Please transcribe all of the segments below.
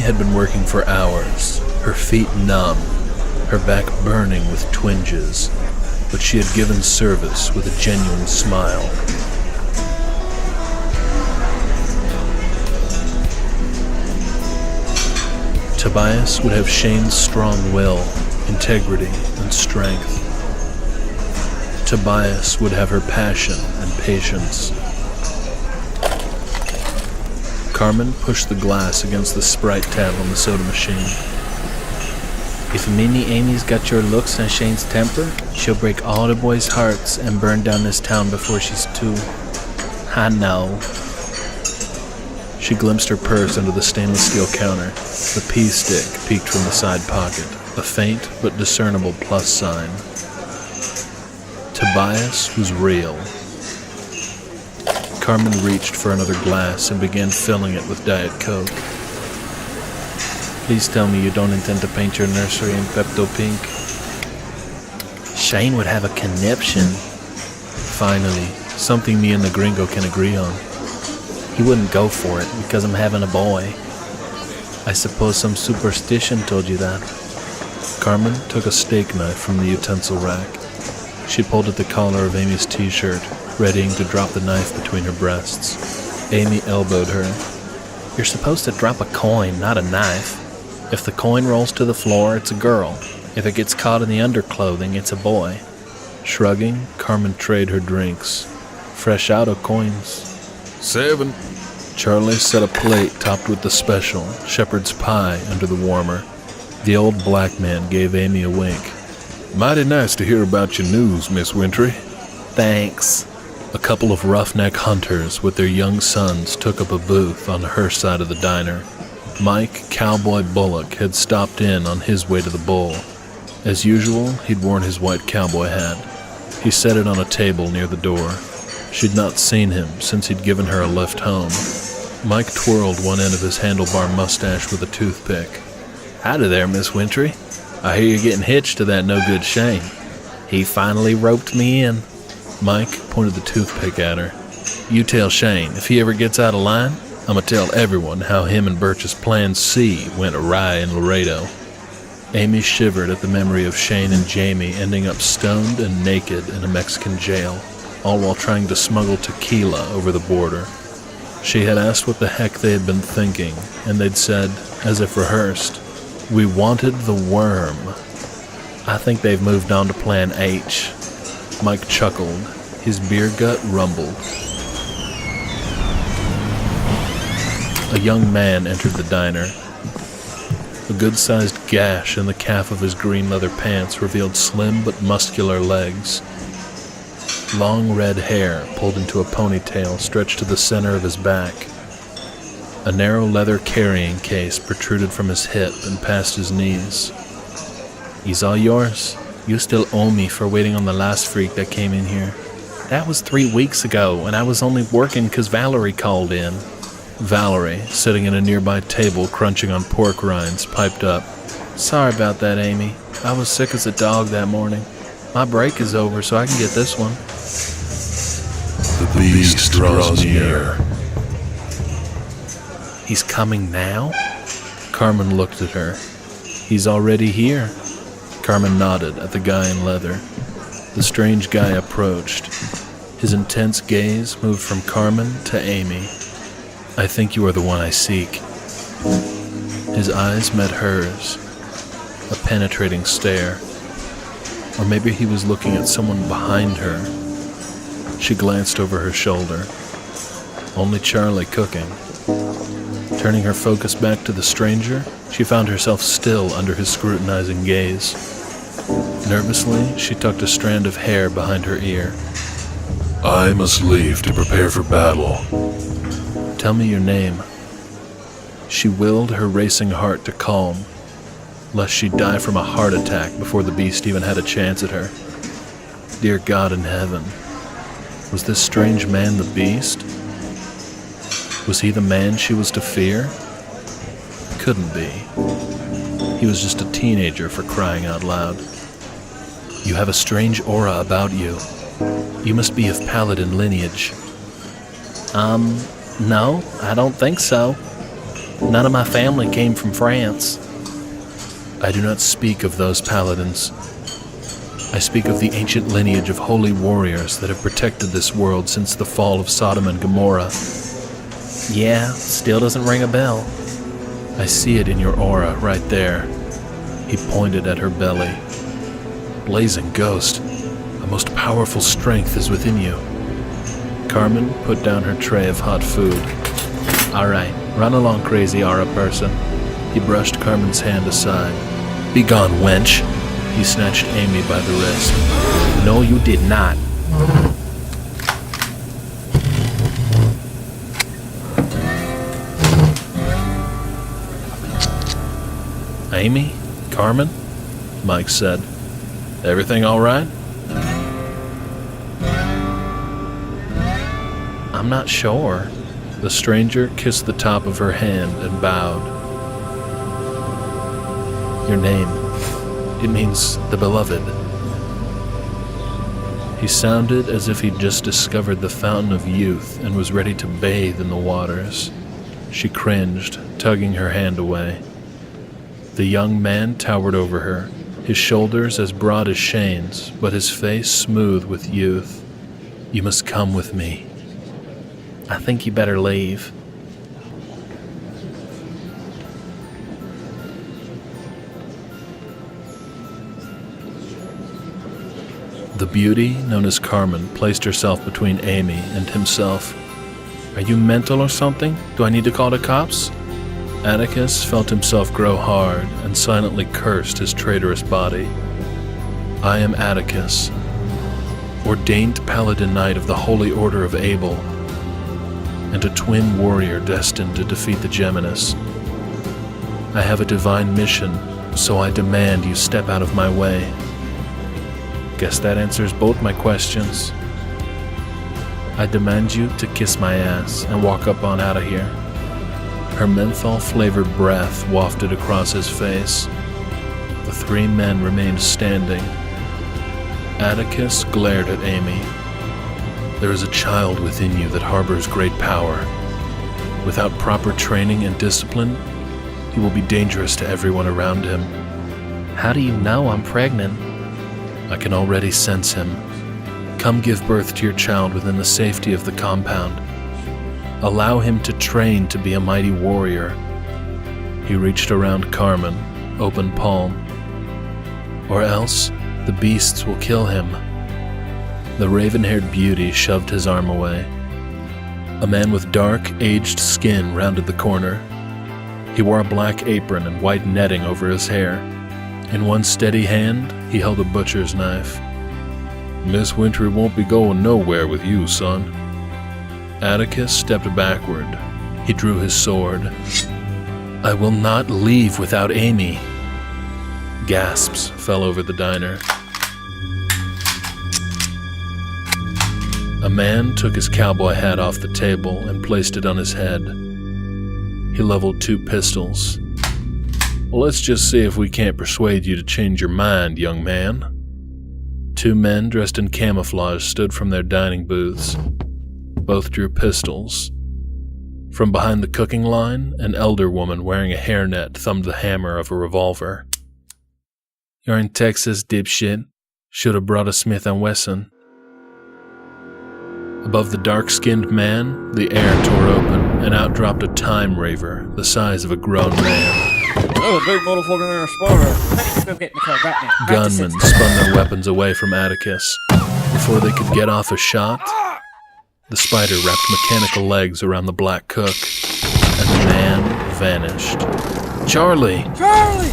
had been working for hours, her feet numb, her back burning with twinges, but she had given service with a genuine smile. Tobias would have Shane's strong will, integrity, and strength. Tobias would have her passion and patience. Carmen pushed the glass against the Sprite tab on the soda machine. If Mini Amy's got your looks and Shane's temper, she'll break all the boys' hearts and burn down this town before she's two. I know. She glimpsed her purse under the stainless steel counter. The pea stick peeked from the side pocket, a faint but discernible plus sign. Tobias was real. Carmen reached for another glass and began filling it with Diet Coke. Please tell me you don't intend to paint your nursery in Pepto Pink. Shane would have a conniption. Finally, something me and the gringo can agree on. He wouldn't go for it because I'm having a boy. I suppose some superstition told you that. Carmen took a steak knife from the utensil rack. She pulled at the collar of Amy's t-shirt, readying to drop the knife between her breasts. Amy elbowed her. You're supposed to drop a coin, not a knife. If the coin rolls to the floor, it's a girl. If it gets caught in the underclothing, it's a boy. Shrugging, Carmen trayed her drinks. Fresh out of coins. 7. Charlie set a plate topped with the special, shepherd's pie, under the warmer. The old black man gave Amy a wink. Mighty nice to hear about your news, Miss Wintry. Thanks. A couple of roughneck hunters with their young sons took up a booth on her side of the diner. Mike Cowboy Bullock had stopped in on his way to the bull. As usual, he'd worn his white cowboy hat. He set it on a table near the door. She'd not seen him since he'd given her a lift home. Mike twirled one end of his handlebar mustache with a toothpick. Howdy there, Miss Wintry. I hear you're getting hitched to that no-good Shane. He finally roped me in. Mike pointed the toothpick at her. You tell Shane, if he ever gets out of line, I'ma tell everyone how him and Birch's Plan C went awry in Laredo. Amy shivered at the memory of Shane and Jamie ending up stoned and naked in a Mexican jail, all while trying to smuggle tequila over the border. She had asked what the heck they had been thinking, and they'd said, as if rehearsed, "We wanted the worm." I think they've moved on to Plan H. Mike chuckled. His beer gut rumbled. A young man entered the diner. A good-sized gash in the calf of his green leather pants revealed slim but muscular legs. Long red hair pulled into a ponytail stretched to the center of his back. A narrow leather carrying case protruded from his hip and past his knees. He's all yours. You still owe me for waiting on the last freak that came in here. That was 3 weeks ago, and I was only working 'cause Valerie called in. Valerie, sitting at a nearby table crunching on pork rinds, piped up. Sorry about that, Amy. I was sick as a dog that morning. My break is over, so I can get this one. The beast draws near. He's coming now? Carmen looked at her. He's already here. Carmen nodded at the guy in leather. The strange guy approached. His intense gaze moved from Carmen to Amy. I think you are the one I seek. His eyes met hers. A penetrating stare. Or maybe he was looking at someone behind her. She glanced over her shoulder. Only Charlie cooking. Turning her focus back to the stranger, she found herself still under his scrutinizing gaze. Nervously, she tucked a strand of hair behind her ear. I must leave to prepare for battle. Tell me your name. She willed her racing heart to calm, lest she die from a heart attack before the beast even had a chance at her. Dear God in heaven, was this strange man the beast? Was he the man she was to fear? Couldn't be. He was just a teenager, for crying out loud. You have a strange aura about you. You must be of paladin lineage. No, I don't think so. None of my family came from France. I do not speak of those paladins. I speak of the ancient lineage of holy warriors that have protected this world since the fall of Sodom and Gomorrah. Yeah, still doesn't ring a bell. I see it in your aura right there. He pointed at her belly. Blazing ghost, a most powerful strength is within you. Carmen put down her tray of hot food. All right, run along, crazy aura person. He brushed Carmen's hand aside. Be gone, wench. He snatched Amy by the wrist. No, you did not. Amy? Carmen? Mike said. Everything all right? I'm not sure. The stranger kissed the top of her hand and bowed. Your name. It means the beloved. He sounded as if he'd just discovered the fountain of youth and was ready to bathe in the waters. She cringed, tugging her hand away. The young man towered over her, his shoulders as broad as Shane's, but his face smooth with youth. You must come with me. I think you better leave. The beauty, known as Carmen, placed herself between Amy and himself. Are you mental or something? Do I need to call the cops? Atticus felt himself grow hard and silently cursed his traitorous body. I am Atticus, ordained paladin knight of the Holy Order of Abel, and a twin warrior destined to defeat the Geminus. I have a divine mission, so I demand you step out of my way. Guess that answers both my questions. I demand you to kiss my ass and walk up on out of here. Her menthol-flavored breath wafted across his face. The three men remained standing. Atticus glared at Amy. There is a child within you that harbors great power. Without proper training and discipline, he will be dangerous to everyone around him. How do you know I'm pregnant? I can already sense him. Come give birth to your child within the safety of the compound. Allow him to train to be a mighty warrior. He reached around Carmen, open palm. Or else, the beasts will kill him. The raven-haired beauty shoved his arm away. A man with dark, aged skin rounded the corner. He wore a black apron and white netting over his hair. In one steady hand, he held a butcher's knife. Miss Wintry won't be going nowhere with you, son. Atticus stepped backward. He drew his sword. I will not leave without Amy. Gasps fell over the diner. A man took his cowboy hat off the table and placed it on his head. He leveled 2 pistols. Well, let's just see if we can't persuade you to change your mind, young man. 2 men dressed in camouflage stood from their dining booths. Both drew pistols. From behind the cooking line, an elder woman wearing a hairnet thumbed the hammer of a revolver. You're in Texas, dipshit. Should have brought a Smith & Wesson. Above the dark-skinned man, the air tore open, and out dropped a time raver the size of a grown man. Oh, big motherfucking ass spider. Go get in the car right now. Gunmen spun their weapons away from Atticus. Before they could get off a shot, the spider wrapped mechanical legs around the black cook, and the man vanished. Charlie! Charlie!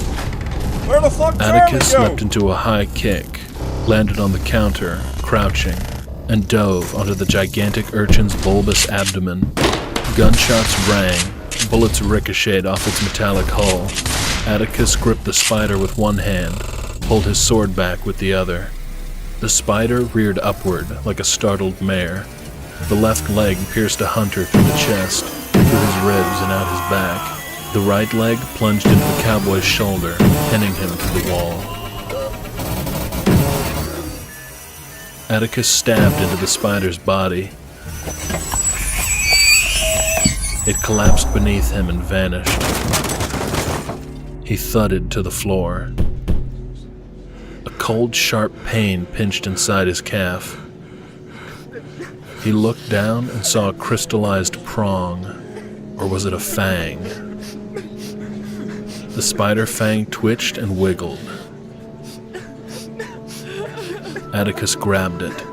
Where the fuck Atticus Charlie go? leapt into a high kick, landed on the counter, crouching, and dove onto the gigantic urchin's bulbous abdomen. Gunshots rang, bullets ricocheted off its metallic hull. Atticus gripped the spider with one hand, pulled his sword back with the other. The spider reared upward like a startled mare. The left leg pierced a hunter through the chest, through his ribs and out his back. The right leg plunged into the cowboy's shoulder, pinning him to the wall. Atticus stabbed into the spider's body. It collapsed beneath him and vanished. He thudded to the floor. A cold, sharp pain pinched inside his calf. He looked down and saw a crystallized prong, or was it a fang? The spider fang twitched and wiggled. Atticus grabbed it.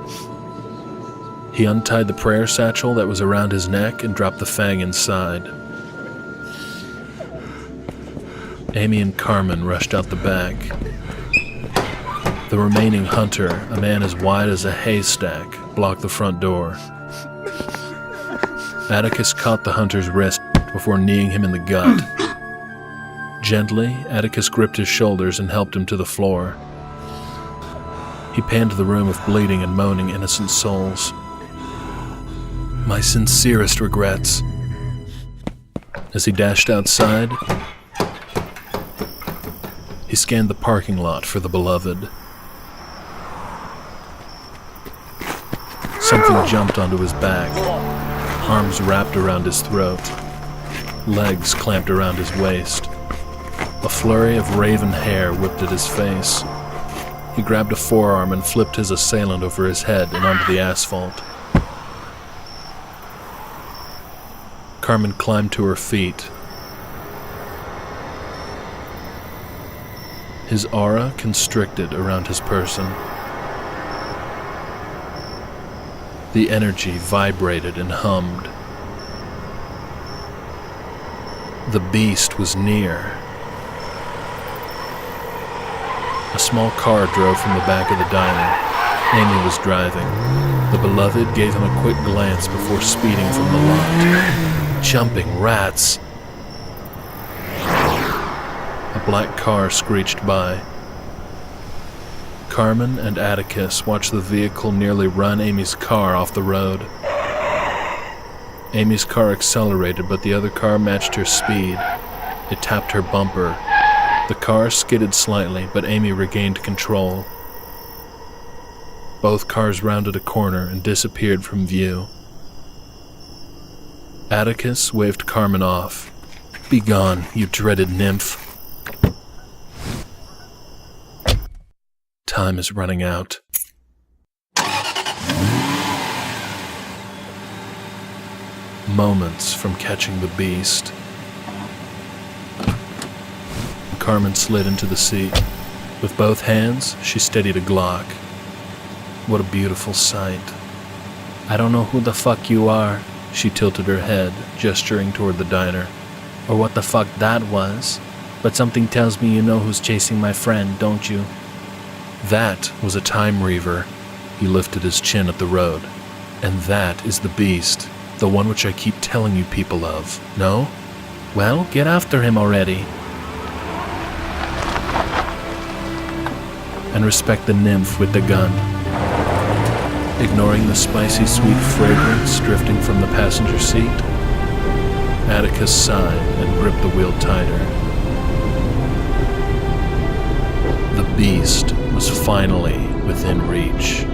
He untied the prayer satchel that was around his neck and dropped the fang inside. Amy and Carmen rushed out the back. The remaining hunter, a man as wide as a haystack, blocked the front door. Atticus caught the hunter's wrist before kneeing him in the gut. Gently, Atticus gripped his shoulders and helped him to the floor. He panned the room with bleeding and moaning innocent souls. My sincerest regrets. As he dashed outside, he scanned the parking lot for the beloved. Something jumped onto his back, arms wrapped around his throat, legs clamped around his waist. A flurry of raven hair whipped at his face. He grabbed a forearm and flipped his assailant over his head and onto the asphalt. Carmen climbed to her feet. His aura constricted around his person. The energy vibrated and hummed. The beast was near. A small car drove from the back of the diner. Amy was driving. The beloved gave him a quick glance before speeding from the lot. Jumping rats! A black car screeched by. Carmen and Atticus watched the vehicle nearly run Amy's car off the road. Amy's car accelerated, but the other car matched her speed. It tapped her bumper. The car skidded slightly, but Amy regained control. Both cars rounded a corner and disappeared from view. Atticus waved Carmen off. Be gone, you dreaded nymph. Time is running out. Moments from catching the beast. Carmen slid into the seat. With both hands, she steadied a Glock. What a beautiful sight. I don't know who the fuck you are, She tilted her head, gesturing toward the diner. or what the fuck that was, but something tells me you know who's chasing my friend, don't you? That was a time reaver. He lifted his chin at the road. And that is the beast, the one which I keep telling you people of. No? Well, get after him already. And respect the nymph with the gun. Ignoring the spicy sweet fragrance drifting from the passenger seat, Atticus sighed and gripped the wheel tighter. The beast was finally within reach.